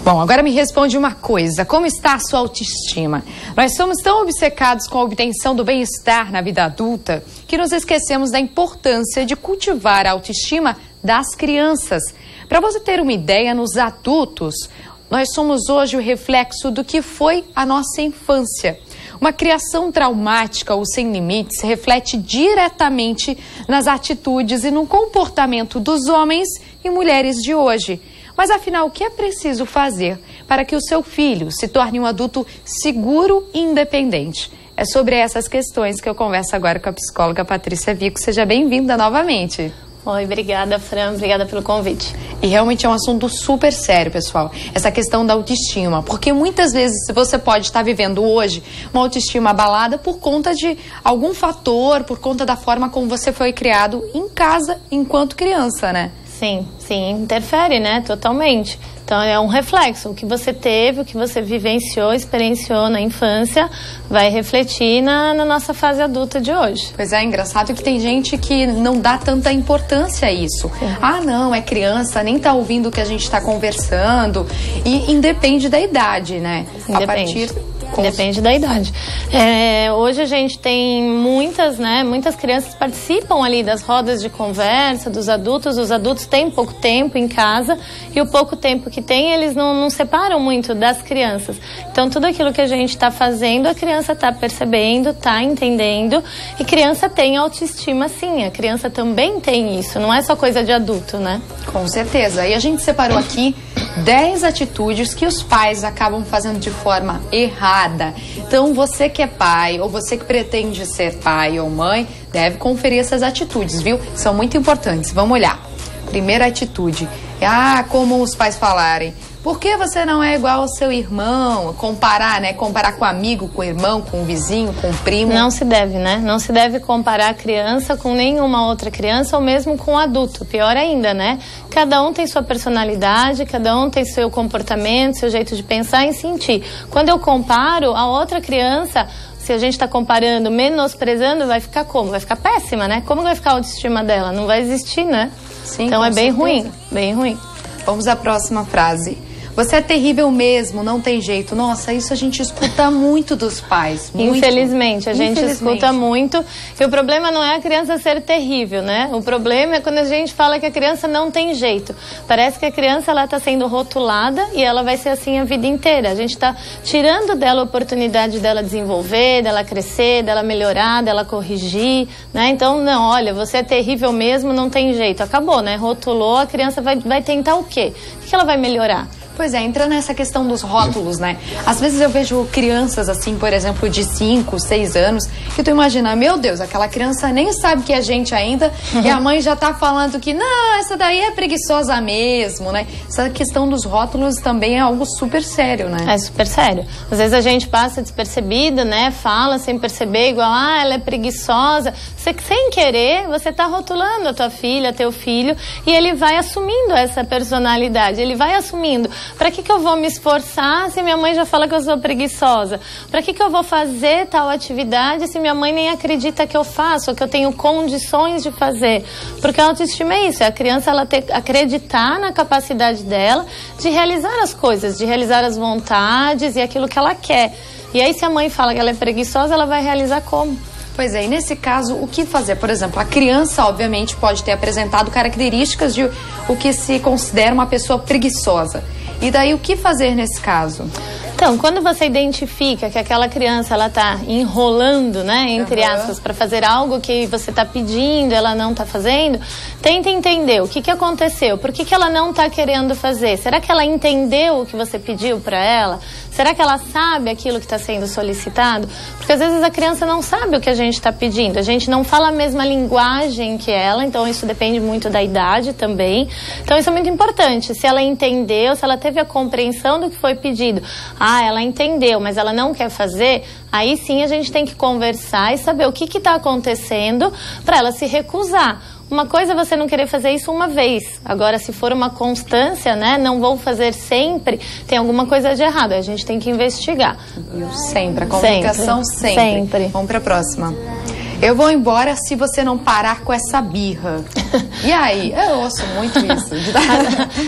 Bom, agora me responde uma coisa, como está a sua autoestima? Nós somos tão obcecados com a obtenção do bem-estar na vida adulta que nos esquecemos da importância de cultivar a autoestima das crianças. Para você ter uma ideia, nos adultos, nós somos hoje o reflexo do que foi a nossa infância. Uma criação traumática ou sem limites reflete diretamente nas atitudes e no comportamento dos homens e mulheres de hoje. Mas afinal, o que é preciso fazer para que o seu filho se torne um adulto seguro e independente? É sobre essas questões que eu converso agora com a psicóloga Patrícia Vico. Seja bem-vinda novamente. Oi, obrigada, Fran, obrigada pelo convite. E realmente é um assunto super sério, pessoal, essa questão da autoestima, porque muitas vezes você pode estar vivendo hoje uma autoestima abalada por conta de algum fator, por conta da forma como você foi criado em casa enquanto criança, né? Sim, interfere, né, totalmente. Então é um reflexo, o que você teve, o que você vivenciou, experienciou na infância, vai refletir na nossa fase adulta de hoje. Pois é, engraçado que tem gente que não dá tanta importância a isso. Sim. Ah, não, é criança, nem tá ouvindo o que a gente tá conversando. E independe da idade, né? Depende da idade. Hoje a gente tem muitas crianças participam ali das rodas de conversa dos adultos. Os adultos têm pouco tempo em casa e o pouco tempo que tem, eles não separam muito das crianças. Então tudo aquilo que a gente está fazendo, a criança está percebendo, está entendendo. E criança tem autoestima, sim. A criança também tem isso. Não é só coisa de adulto, né? Com certeza. E a gente separou aqui 10 atitudes que os pais acabam fazendo de forma errada. Então, você que é pai ou você que pretende ser pai ou mãe, deve conferir essas atitudes, viu? São muito importantes. Vamos olhar. Primeira atitude. Como os pais falarem. Por que você não é igual ao seu irmão? Comparar, né? Comparar com o amigo, com o irmão, com o vizinho, com o primo. Não se deve, né? Não se deve comparar a criança com nenhuma outra criança ou mesmo com o adulto. Pior ainda, né? Cada um tem sua personalidade, cada um tem seu comportamento, seu jeito de pensar e sentir. Quando eu comparo a outra criança, se a gente está comparando, menosprezando, vai ficar como? Vai ficar péssima, né? Como vai ficar a autoestima dela? Não vai existir, né? Sim, então é bem certeza. ruim, bem ruim. Vamos à próxima frase. Você é terrível mesmo, não tem jeito. Nossa, isso a gente escuta muito dos pais. Muito. Infelizmente, a gente escuta muito. E o problema não é a criança ser terrível, né? O problema é quando a gente fala que a criança não tem jeito. Parece que a criança está sendo rotulada e ela vai ser assim a vida inteira. A gente está tirando dela a oportunidade dela desenvolver, dela crescer, dela melhorar, dela corrigir, né? Então, não, olha, você é terrível mesmo, não tem jeito. Acabou, né? Rotulou, a criança vai tentar o quê? O que ela vai melhorar? Pois é, entra nessa questão dos rótulos, né? Às vezes eu vejo crianças assim, por exemplo, de 5, 6 anos, que tu imagina, meu Deus, aquela criança nem sabe que é gente ainda, e a mãe já tá falando que, não, essa daí é preguiçosa mesmo, né? Essa questão dos rótulos também é algo super sério, né? É super sério. Às vezes a gente passa despercebida, né? Fala sem perceber, igual, ela é preguiçosa. Você, sem querer, você tá rotulando a tua filha, teu filho, e ele vai assumindo essa personalidade, ele vai assumindo. Para que eu vou me esforçar se minha mãe já fala que eu sou preguiçosa? Para que eu vou fazer tal atividade se minha mãe nem acredita que eu faço, ou que eu tenho condições de fazer? Porque a autoestima é isso, é a criança ela acreditar na capacidade dela de realizar as coisas, de realizar as vontades e aquilo que ela quer. E aí se a mãe fala que ela é preguiçosa, ela vai realizar como? Pois é, e nesse caso, o que fazer? Por exemplo, a criança, obviamente, pode ter apresentado características de o que se considera uma pessoa preguiçosa. E daí, o que fazer nesse caso? Então, quando você identifica que aquela criança ela tá enrolando, né, entre aspas, para fazer algo que você tá pedindo, ela não tá fazendo, tenta entender o que aconteceu, por que ela não tá querendo fazer. Será que ela entendeu o que você pediu para ela? Será que ela sabe aquilo que está sendo solicitado? Porque às vezes a criança não sabe o que a gente está pedindo, a gente não fala a mesma linguagem que ela, então isso depende muito da idade também. Então isso é muito importante, se ela entendeu, se ela teve a compreensão do que foi pedido. Ela entendeu, mas ela não quer fazer, aí sim a gente tem que conversar e saber o que está acontecendo para ela se recusar. Uma coisa é você não querer fazer isso uma vez. Agora, se for uma constância, né, não vou fazer sempre, tem alguma coisa de errado. A gente tem que investigar. Sempre. A comunicação sempre. Vamos para a próxima. Eu vou embora se você não parar com essa birra. E aí? Eu ouço muito isso.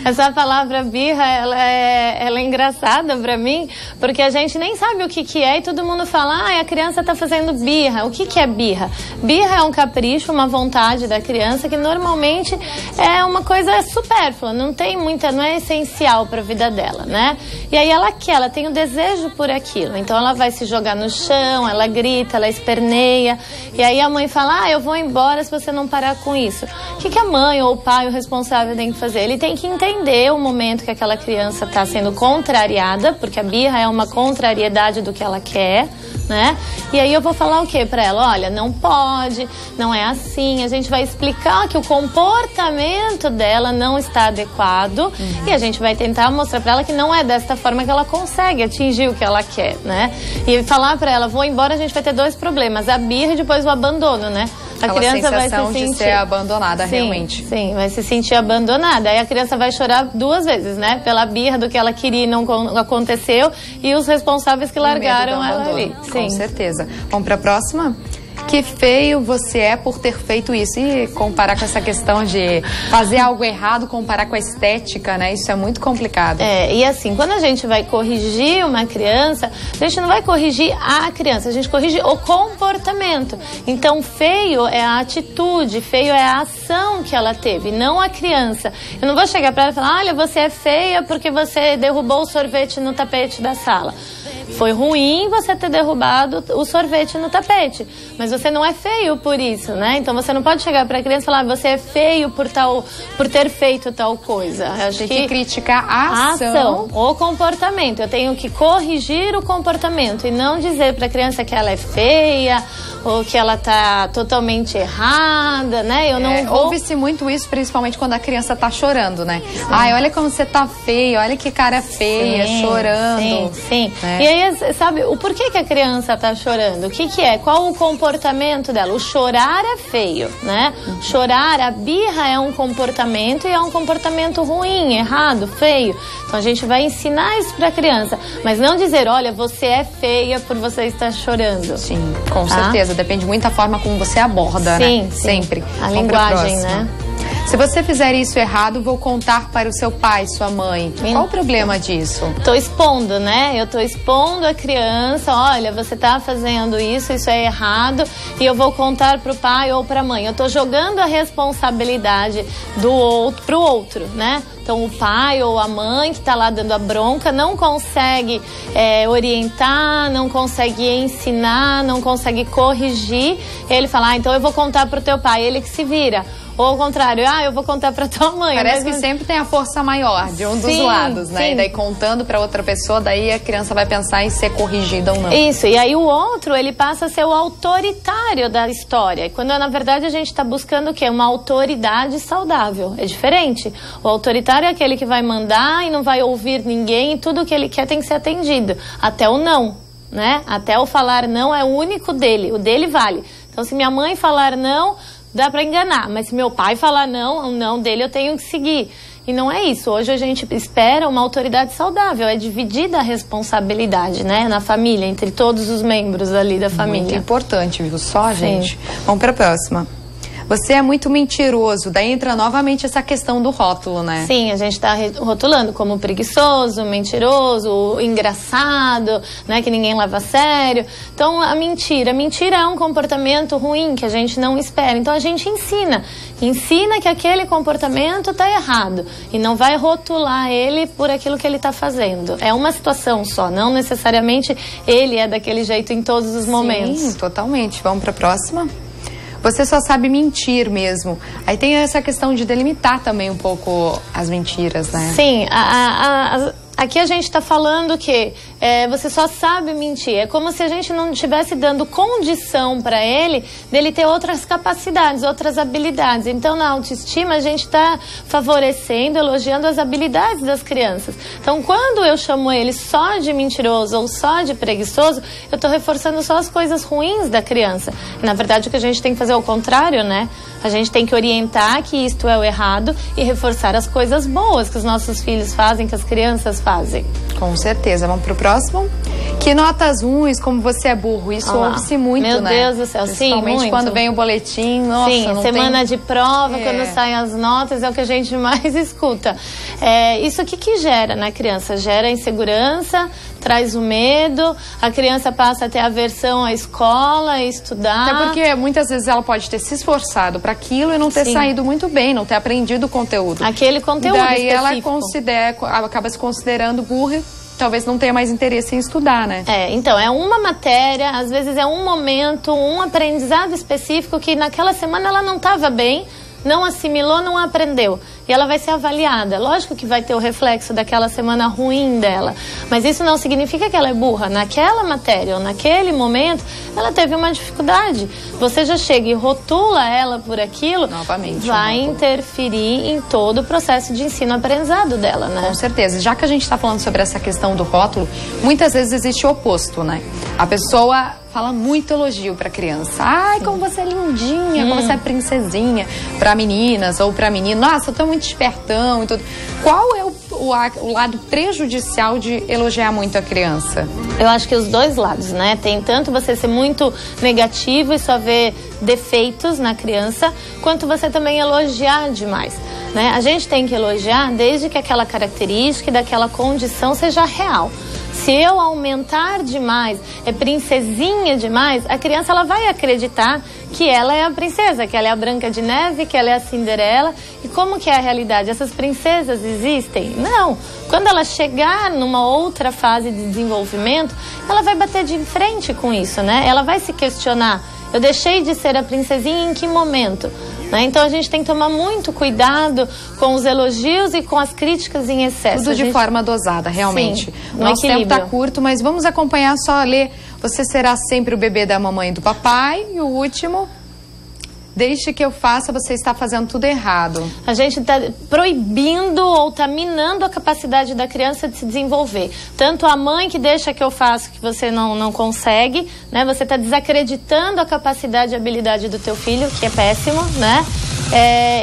Essa palavra birra, ela é engraçada. engraçada pra mim, porque a gente nem sabe o que é e todo mundo fala, a criança tá fazendo birra. O que é birra? Birra é um capricho, uma vontade da criança que normalmente é uma coisa supérflua, não é essencial pra vida dela, né? E aí ela tem o desejo por aquilo, então ela vai se jogar no chão, ela grita, ela esperneia, e aí a mãe fala, eu vou embora se você não parar com isso. O que a mãe ou o pai, o responsável, tem que fazer? Ele tem que entender o momento que aquela criança está sendo contrariada, porque a birra é uma contrariedade do que ela quer, né? E aí eu vou falar o que para ela? Olha, não pode, não é assim. A gente vai explicar que o comportamento dela não está adequado e a gente vai tentar mostrar para ela que não é desta forma que ela consegue atingir o que ela quer, né? E falar para ela, vou embora, a gente vai ter dois problemas, a birra e depois o abandono, né? A criança vai se sentir de ser abandonada, realmente. Sim, vai se sentir abandonada. Aí a criança vai chorar duas vezes, né? Pela birra do que ela queria e não aconteceu, e os responsáveis que largaram ela ali. Sim. Com certeza. Vamos para a próxima? Que feio você é por ter feito isso. E comparar com essa questão de fazer algo errado, comparar com a estética, né? Isso é muito complicado. E assim, quando a gente vai corrigir uma criança, a gente não vai corrigir a criança, a gente corrige o comportamento. Então, feio é a atitude, feio é a ação que ela teve, não a criança. Eu não vou chegar para ela e falar, olha, você é feia porque você derrubou o sorvete no tapete da sala. Foi ruim você ter derrubado o sorvete no tapete, mas você não é feio por isso, né? Então você não pode chegar para a criança e falar, você é feio por ter feito tal coisa. Tem que criticar a ação, o comportamento. Eu tenho que corrigir o comportamento e não dizer para a criança que ela é feia ou que ela tá totalmente errada, né? Eu não vou... Ouve-se muito isso, principalmente quando a criança tá chorando, né? Ai, olha como você tá feia, olha que cara feia, chorando. Sim. E aí, sabe, o porquê que a criança tá chorando? O que é? Qual o comportamento dela? O chorar é feio, né? Chorar, a birra é um comportamento e é um comportamento ruim, errado, feio. Então a gente vai ensinar isso pra criança, mas não dizer, olha, você é feia por você estar chorando. Sim, com certeza. Depende muito da forma como você aborda, né? Sempre. A linguagem, né? Se você fizer isso errado, vou contar para o seu pai, sua mãe. Qual o problema disso? Tô expondo, né? Eu tô expondo a criança, olha, você tá fazendo isso é errado, e eu vou contar pro pai ou pra mãe. Eu tô jogando a responsabilidade do outro pro outro, né? Então o pai ou a mãe que está lá dando a bronca não consegue orientar, não consegue ensinar, não consegue corrigir. Ele fala, então eu vou contar pro teu pai, ele que se vira. Ou ao contrário, eu vou contar pra tua mãe. Parece que sempre tem a força maior de um dos lados, né? E daí contando pra outra pessoa, daí a criança vai pensar em ser corrigida ou não. Isso, e aí o outro, ele passa a ser o autoritário da história. Quando na verdade a gente tá buscando o quê? Uma autoridade saudável. É diferente. O autoritário é aquele que vai mandar e não vai ouvir ninguém, e tudo que ele quer tem que ser atendido. Até o não, né? Até o falar não é o único dele, o dele vale. Então se minha mãe falar não, dá pra enganar, mas se meu pai falar não, o não dele eu tenho que seguir. E não é isso. Hoje a gente espera uma autoridade saudável, é dividida a responsabilidade, né, na família, entre todos os membros ali da família. Muito importante, viu só, gente? Vamos pra próxima. Você é muito mentiroso, daí entra novamente essa questão do rótulo, né? Sim, a gente está rotulando como preguiçoso, mentiroso, engraçado, né, que ninguém leva a sério. Então, a mentira é um comportamento ruim que a gente não espera. Então, a gente ensina que aquele comportamento está errado e não vai rotular ele por aquilo que ele está fazendo. É uma situação só, não necessariamente ele é daquele jeito em todos os momentos. Sim, totalmente. Vamos para a próxima? Você só sabe mentir mesmo. Aí tem essa questão de delimitar também um pouco as mentiras, né? Sim, aqui a gente está falando que você só sabe mentir. É como se a gente não estivesse dando condição para ele dele ter outras capacidades, outras habilidades. Então, na autoestima, a gente está favorecendo, elogiando as habilidades das crianças. Então, quando eu chamo ele só de mentiroso ou só de preguiçoso, eu estou reforçando só as coisas ruins da criança. E, na verdade, o que a gente tem que fazer é o contrário, né? A gente tem que orientar que isto é o errado e reforçar as coisas boas que os nossos filhos fazem, que as crianças fazem. Com certeza. Vamos pro próximo? Que notas ruins, como você é burro, isso ouve-se muito, Meu né? Deus do céu, principalmente sim, quando vem o boletim, nossa, sim, não semana tem... de prova, quando saem as notas, é o que a gente mais escuta. Isso aqui que gera na criança? Gera insegurança, traz o medo, a criança passa a ter aversão à escola, a estudar. Até porque muitas vezes ela pode ter se esforçado para aquilo e não ter saído muito bem, não ter aprendido o conteúdo. Aquele conteúdo daí específico. ela acaba se considerando burra, talvez não tenha mais interesse em estudar, né? Então, é uma matéria, às vezes é um momento, um aprendizado específico que naquela semana ela não estava bem, não assimilou, não aprendeu. E ela vai ser avaliada. Lógico que vai ter o reflexo daquela semana ruim dela. Mas isso não significa que ela é burra. Naquela matéria ou naquele momento, ela teve uma dificuldade. Você já chega e rotula ela por aquilo, novamente, vai interferir em todo o processo de ensino-aprendizado dela, né? Com certeza. Já que a gente está falando sobre essa questão do rótulo, muitas vezes existe o oposto, né? A pessoa fala muito elogio para criança. Ai, como você é lindinha, como você é princesinha. Para meninas ou para menino. Nossa, eu tô muito espertão e tudo. Qual é o lado prejudicial de elogiar muito a criança? Eu acho que os dois lados, né? Tem tanto você ser muito negativo e só ver defeitos na criança, quanto você também elogiar demais, né? A gente tem que elogiar desde que aquela característica e daquela condição seja real. Se eu aumentar demais, é princesinha demais, a criança ela vai acreditar que ela é a princesa, que ela é a Branca de Neve, que ela é a Cinderela. E como que é a realidade? Essas princesas existem? Não. Quando ela chegar numa outra fase de desenvolvimento, ela vai bater de frente com isso, né? Ela vai se questionar. Eu deixei de ser a princesinha em que momento? Né? Então a gente tem que tomar muito cuidado com os elogios e com as críticas em excesso. Tudo de forma dosada, realmente. Sim, nosso tempo está curto, mas vamos acompanhar só ler. Você será sempre o bebê da mamãe e do papai. E o último, desde que eu faça, você está fazendo tudo errado. A gente está proibindo ou está minando a capacidade da criança de se desenvolver. Tanto a mãe que deixa que eu faço que você não consegue, né? Você está desacreditando a capacidade e habilidade do teu filho, que é péssimo, né?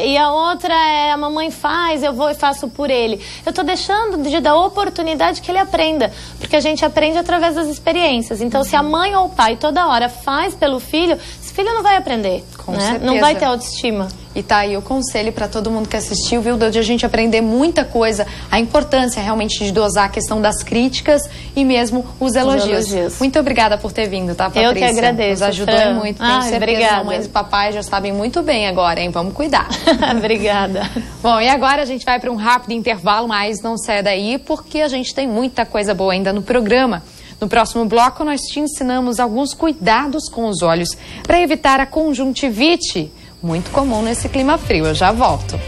E a outra é a mamãe faz, eu vou e faço por ele. Eu estou deixando de dar oportunidade que ele aprenda, porque a gente aprende através das experiências. Então, se a mãe ou o pai toda hora faz pelo filho, esse filho não vai aprender, com né? certeza. Não vai ter autoestima. E tá aí o conselho para todo mundo que assistiu, viu? De a gente aprender muita coisa, a importância realmente de dosar a questão das críticas e mesmo os elogios. Muito obrigada por ter vindo, tá, Patrícia? Eu que agradeço. Nos ajudou muito, tenho certeza. Obrigada. Mamães e papais já sabem muito bem agora, hein? Vamos cuidar. Obrigada. Bom, e agora a gente vai para um rápido intervalo, mas não saia daí, porque a gente tem muita coisa boa ainda no programa. No próximo bloco, nós te ensinamos alguns cuidados com os olhos para evitar a conjuntivite, muito comum nesse clima frio. Eu já volto.